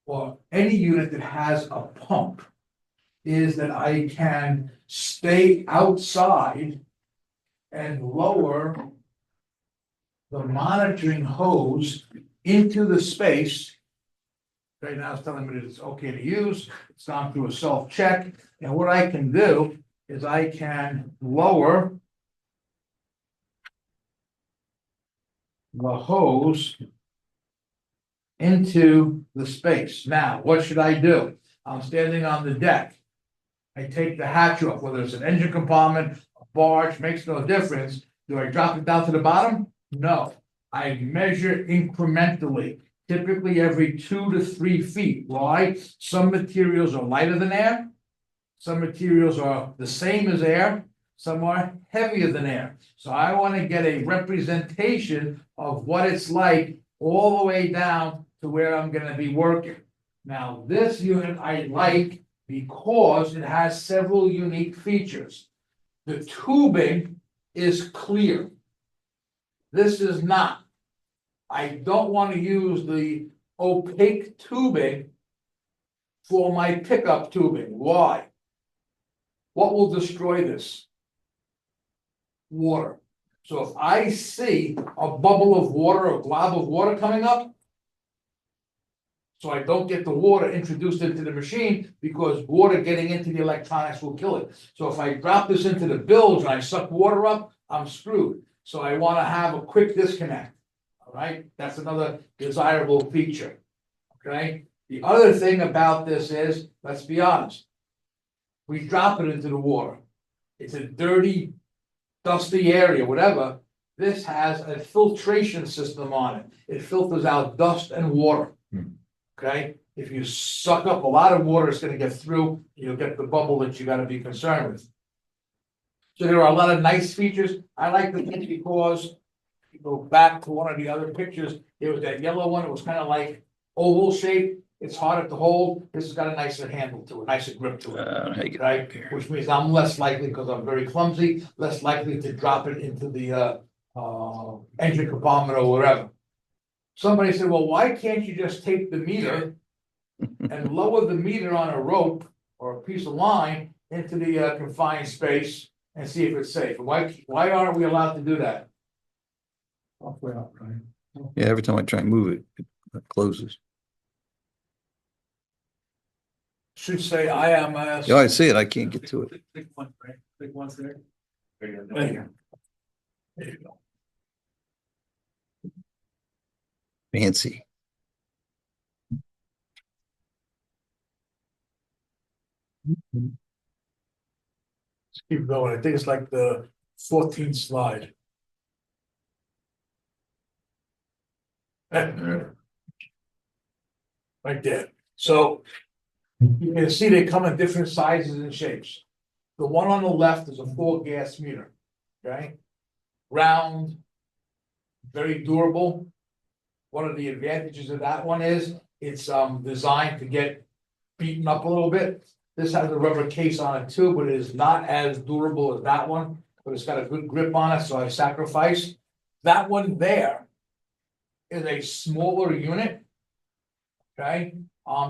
or any unit that has a pump, is that I can stay outside and lower the monitoring hose into the space. Right now it's telling me that it's okay to use. It's gone through a self-check. And what I can do is I can lower the hose into the space. Now, what should I do? I'm standing on the deck. I take the hatch off, whether it's an engine compartment, a barge, makes no difference. Do I drop it down to the bottom? No, I measure incrementally, typically every 2 to 3 feet. Why? Some materials are lighter than air. Some materials are the same as air. Some are heavier than air. So I want to get a representation of what it's like all the way down to where I'm going to be working. Now, this unit I like because it has several unique features. The tubing is clear. This is not. I don't want to use the opaque tubing for my pickup tubing. Why? What will destroy this? Water. So if I see a bubble of water, a glob of water coming up, so I don't get the water introduced into the machine, because water getting into the electronics will kill it. So if I drop this into the bilge and I suck water up, I'm screwed. So I want to have a quick disconnect. All right, that's another desirable feature. Okay, the other thing about this is, let's be honest, we drop it into the water. It's a dirty, dusty area, whatever. This has a filtration system on it. It filters out dust and water. Okay, if you suck up a lot of water, it's gonna get through, you'll get the bubble that you gotta be concerned with. So there are a lot of nice features. I like the thing because you go back to one of the other pictures, there was that yellow one, it was kind of like oval shape. It's harder to hold. This has got a nicer handle to it, nicer grip to it. how you get Right, up here? which means I'm less likely, because I'm very clumsy, less likely to drop it into the engine compartment or whatever. Somebody said, well, why can't you just take the meter and lower the meter on a rope or a piece of line into the confined space and see if it's safe? Why aren't we allowed to do that? Halfway up, right? Yeah, every time I try and move it, it closes. Should say IMS. Yeah, I see it. I can't get to it. Big one, right? Big ones there. There you go. Fancy. Let's keep going. I think it's like the 14th slide. Right there. So you can see they come in different sizes and shapes. The one on the left is a 4-gas meter, okay? Round, very durable. One of the advantages of that one is it's designed to get beaten up a little bit. This has a rubber case on it too, but it is not as durable as that one, but it's got a good grip on it, so I sacrificed. That one there is a smaller unit. Okay,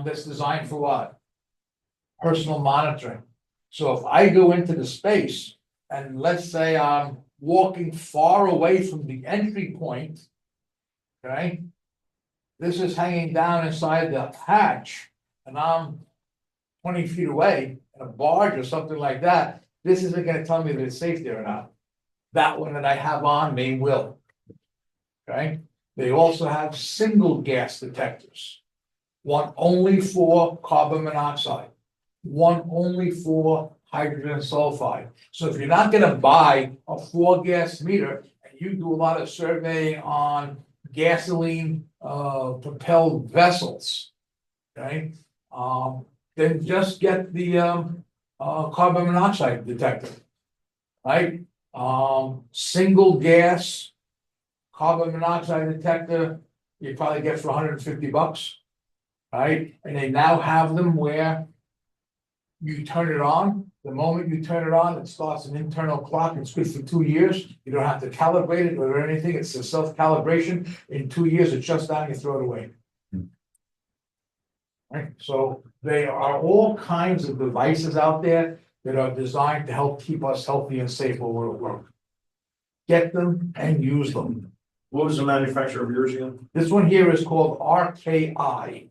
that's designed for what? Personal monitoring. So if I go into the space and let's say I'm walking far away from the entry point. Okay. This is hanging down inside the hatch and I'm 20 feet away in a barge or something like that. This isn't gonna tell me that it's safe there or not. That one that I have on may will. Okay, they also have single gas detectors. One only for carbon monoxide, one only for hydrogen sulfide. So if you're not gonna buy a 4-gas meter and you do a lot of surveying on gasoline propelled vessels, okay, then just get the carbon monoxide detector, right? Single gas carbon monoxide detector, you probably get for $150. Right, and they now have them where you turn it on. The moment you turn it on, it starts an internal clock. It's good for 2 years. You don't have to calibrate it or anything. It's a self-calibration. In 2 years, it shuts down, you throw it away. Right, so they are all kinds of devices out there that are designed to help keep us healthy and safe while we're at work. Get them and use them. What was the manufacturer of yours again? This one here is called RKI.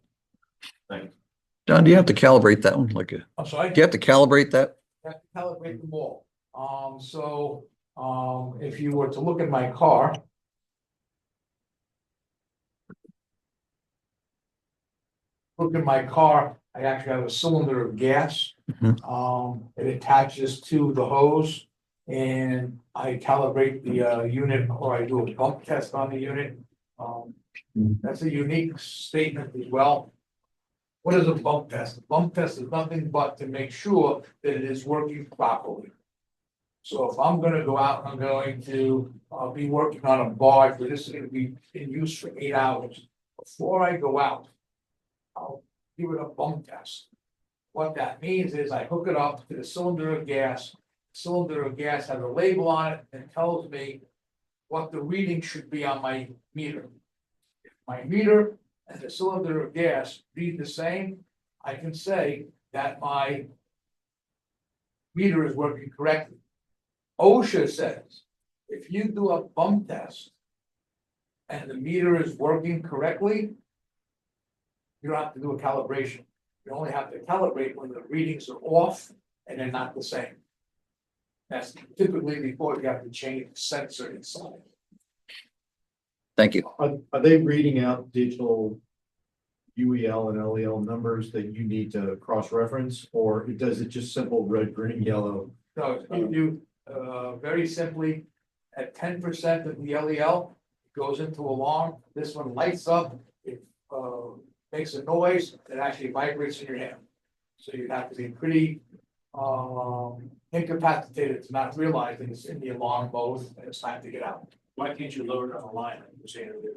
John, do you have to calibrate that one? Like a, I'm sorry? do you have to calibrate that? Have to calibrate them all. If you were to look at my car. Look at my car, I actually have a cylinder of gas. It attaches to the hose. And I calibrate the unit, or I do a bump test on the unit. That's a unique statement as well. What is a bump test? A bump test is nothing but to make sure that it is working properly. So if I'm gonna go out, I'm going to be working on a barge, where this is gonna be in use for 8 hours. Before I go out, I'll give it a bump test. What that means is I hook it up to the cylinder of gas. The cylinder of gas has a label on it and tells me what the reading should be on my meter. If my meter and the cylinder of gas read the same, I can say that my meter is working correctly. OSHA says, if you do a bump test and the meter is working correctly, you don't have to do a calibration. You only have to calibrate when the readings are off and they're not the same. That's typically before you have to change the sensor inside. Thank you. Are they reading out digital UEL and LEL numbers that you need to cross-reference, or does it just simple red, green, yellow? So you, very simply, at 10% of the LEL, it goes into alarm, this one lights up, it, makes a noise, it actually vibrates in your hand. So you have to be pretty, incapacitated to not realize that it's in the alarm mode and it's time to get out. Why can't you lower it on the line, like you're saying earlier?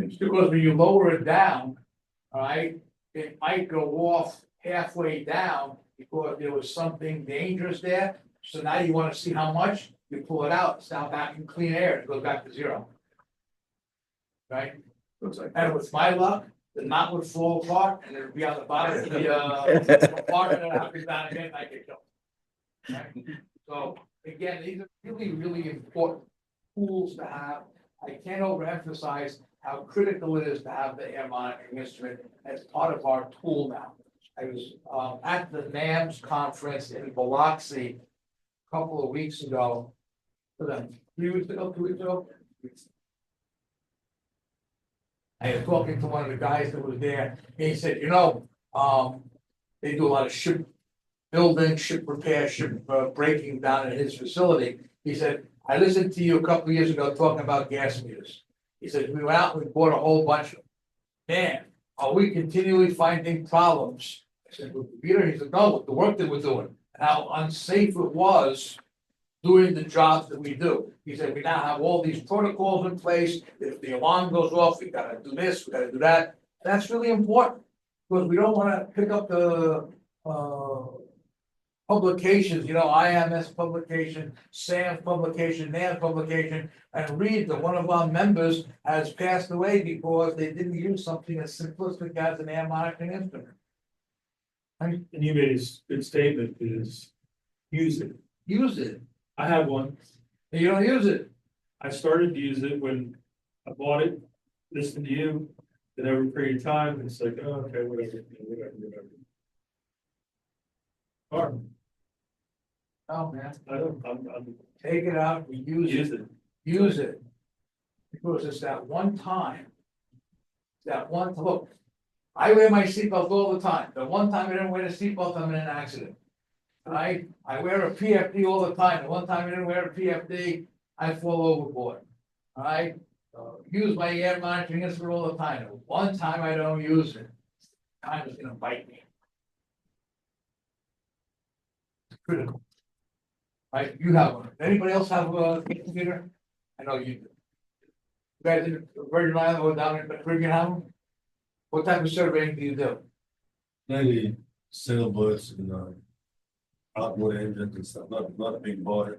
Because when you lower it down, all right, it might go off halfway down because there was something dangerous there. So now you wanna see how much, you pull it out, it's now back in clean air, it goes back to zero. Right? Looks like. And with my luck, the knot would fall apart and it would be on the bottom of the compartment and I'd be down again and I get killed. Right? So again, these are really, really important tools to have. I can't overemphasize how critical it is to have the air monitoring instrument as part of our tool now. I was at the NAMS conference in Biloxi a couple of weeks ago. 3 weeks ago, 2 weeks ago. I was talking to one of the guys that was there, and he said, they do a lot of ship building, ship repair, ship breaking down at his facility. He said, I listened to you a couple of years ago talking about gas meters. He said, we went out and we bought a whole bunch of them. Man, are we continually finding problems? I said, with the meter? He said, no, with the work that we're doing, and how unsafe it was doing the jobs that we do. He said, we now have all these protocols in place. If the alarm goes off, we gotta do this, we gotta do that. That's really important, because we don't wanna pick up the, publications, IMS publication, SAM's publication, NAM's publication, and read that one of our members has passed away because they didn't use something as simplistic as an air monitoring instrument. And you made a good statement, is use it. Use it, I have one. and you don't use it. I started to use it when I bought it, listened to you, then every period of time, it's like, oh, okay, whatever. Hard. Oh, man, I don't, I'm take it out, and use it. Use it. Because it's that one time. Look, I wear my seatbelt all the time. The one time I didn't wear the seatbelt, I'm in an accident. Right? I wear a PFD all the time. The one time I didn't wear a PFD, I fall overboard. Alright? Use my air monitoring instrument all the time. The one time I don't use it, time is gonna bite me. It's critical. Right, you have one. Anybody else have a computer? I know you do. You guys in the Virgin Islands or down in the Caribbean have them? What type of surveying do you do? Mainly sailboats and outboard engines and stuff, not a big boat. It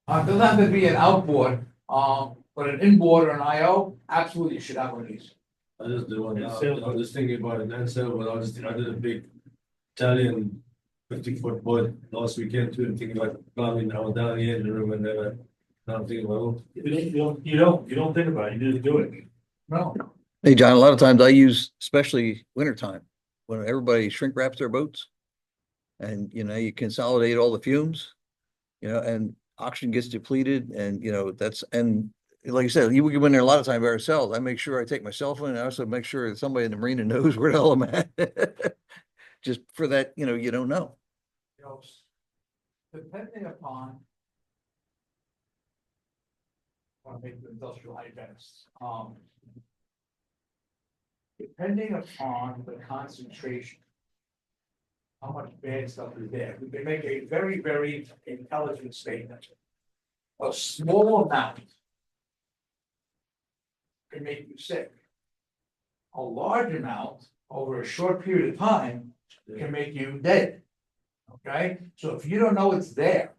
doesn't have to be an outboard, but an inboard or an IO, absolutely you should have one of these. I just do one Yeah, now. sailboat. I was just thinking about it, then sailboat, I did a big Italian 50-foot boat last weekend too, and thinking about plumbing, I was down here in the room and then now I'm thinking about, oh, You don't think about it, you just do it. No, Hey, John, a lot of times I use, especially wintertime, when everybody shrink wraps their boats. And, you consolidate all the fumes, and oxygen gets depleted and, and like you said, we go in there a lot of time by ourselves. I make sure I take my cell phone and I also make sure that somebody in the marina knows where the hell I'm at. Just for that, you don't know. depending upon. I want to make the industrial hygienists, depending upon the concentration. How much bad stuff is there? We can make a very, very intelligent statement. A small amount can make you sick. A large amount over a short period of time can make you dead. Okay, so if you don't know it's there,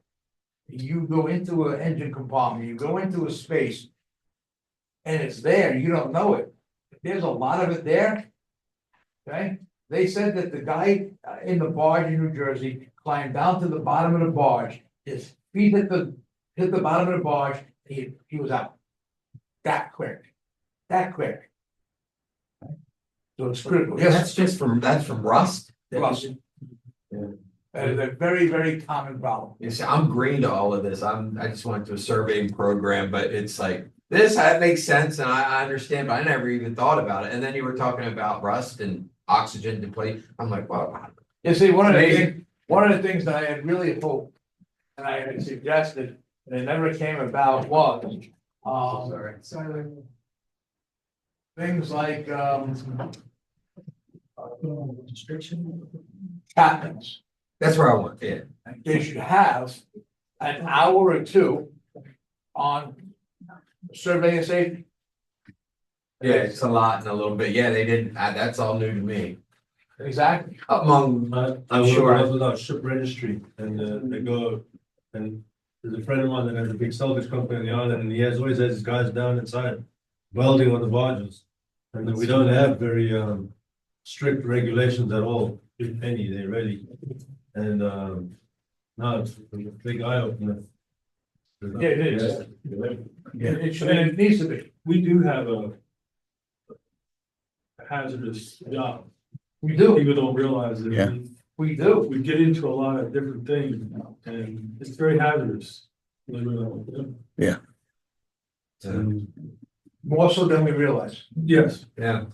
you go into an engine compartment, you go into a space. And it's there, you don't know it. If there's a lot of it there. Okay, they said that the guy in the barge in New Jersey climbed down to the bottom of the barge, his feet hit the bottom of the barge, he was out. That quick. So it's critical. Yeah, that's from rust. Rust. That is a very, very common problem. You see, I'm green to all of this. I just went to a surveying program, but it's like That makes sense and I understand, but I never even thought about it. And then you were talking about rust and oxygen depletion. I'm like, wow. You see, Amazing. one of the things that I had really hoped, and I had suggested, and it never came about was, things like, captains. That's where I want, yeah. They should have an hour or two on survey and safety. Yeah, it's a lot in a little bit. Yeah, they didn't, that's all new to me. Exactly. Among, I work Sure. a lot with our ship registry and they go and there's a friend of mine that has a big salvage company on the island and always has his guys down inside welding on the barges. And we don't have very strict regulations at all, if any, they really. And no, it's a big eye opener. Yeah, it is. Yeah. It should, and it needs to be. We do have a hazardous job. We do, People don't realize that. Yeah. we do. We get into a lot of different things and it's very hazardous. Yeah. More so than we realize. Yes. yeah,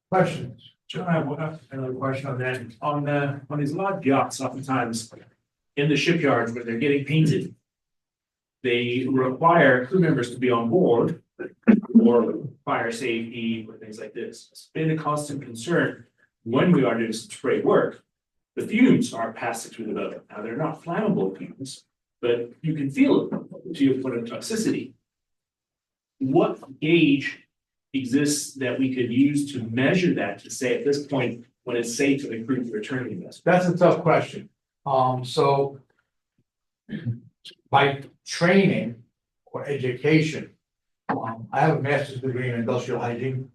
Questions? John, I have another question on that. On these large yachts, oftentimes in the shipyards where they're getting painted, they require crew members to be on board for fire safety or things like this. It's been a constant concern when we are doing some spray work. The fumes are passing through the boat. Now, they're not flammable fumes, but you can feel it to your point of toxicity. What gauge exists that we could use to measure that to say at this point when it's safe for the crew to return to this? That's a tough question. So by training or education, I have a master's degree in industrial hygiene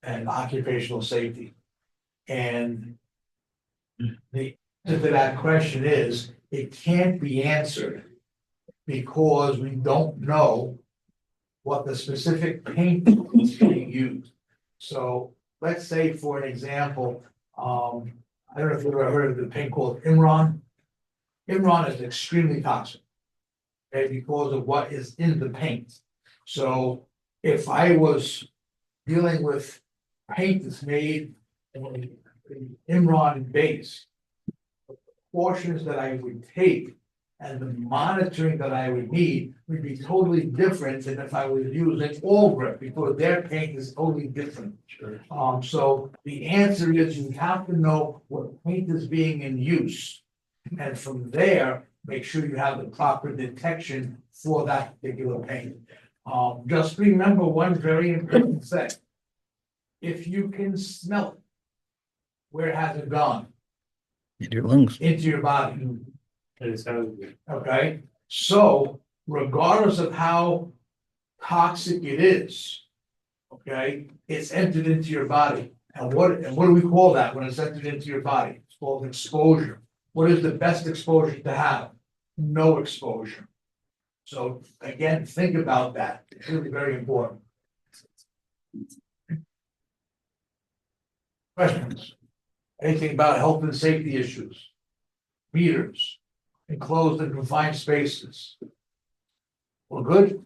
and occupational safety. And the answer to that question is, it can't be answered because we don't know what the specific paint is being used. So let's say, for an example, I don't know if you've ever heard of the paint called Imron. Imron is extremely toxic. Okay, because of what is in the paint. So if I was dealing with paint that's made in Imron base, the portions that I would take and the monitoring that I would need would be totally different than if I was using Allbird, because their paint is totally different. Sure. So the answer is you have to know what paint is being in use. And from there, make sure you have the proper detection for that particular paint. Just remember one very important thing. If you can smell it, where has it gone? In your lungs. Into your body. And it's hazardous. Okay, so regardless of how toxic it is, okay, it's entered into your body. And what do we call that when it's entered into your body? It's called exposure. What is the best exposure to have? No exposure. So again, think about that. It's really very important. Questions? Anything about health and safety issues? Meters? Enclosed and confined spaces. We're good?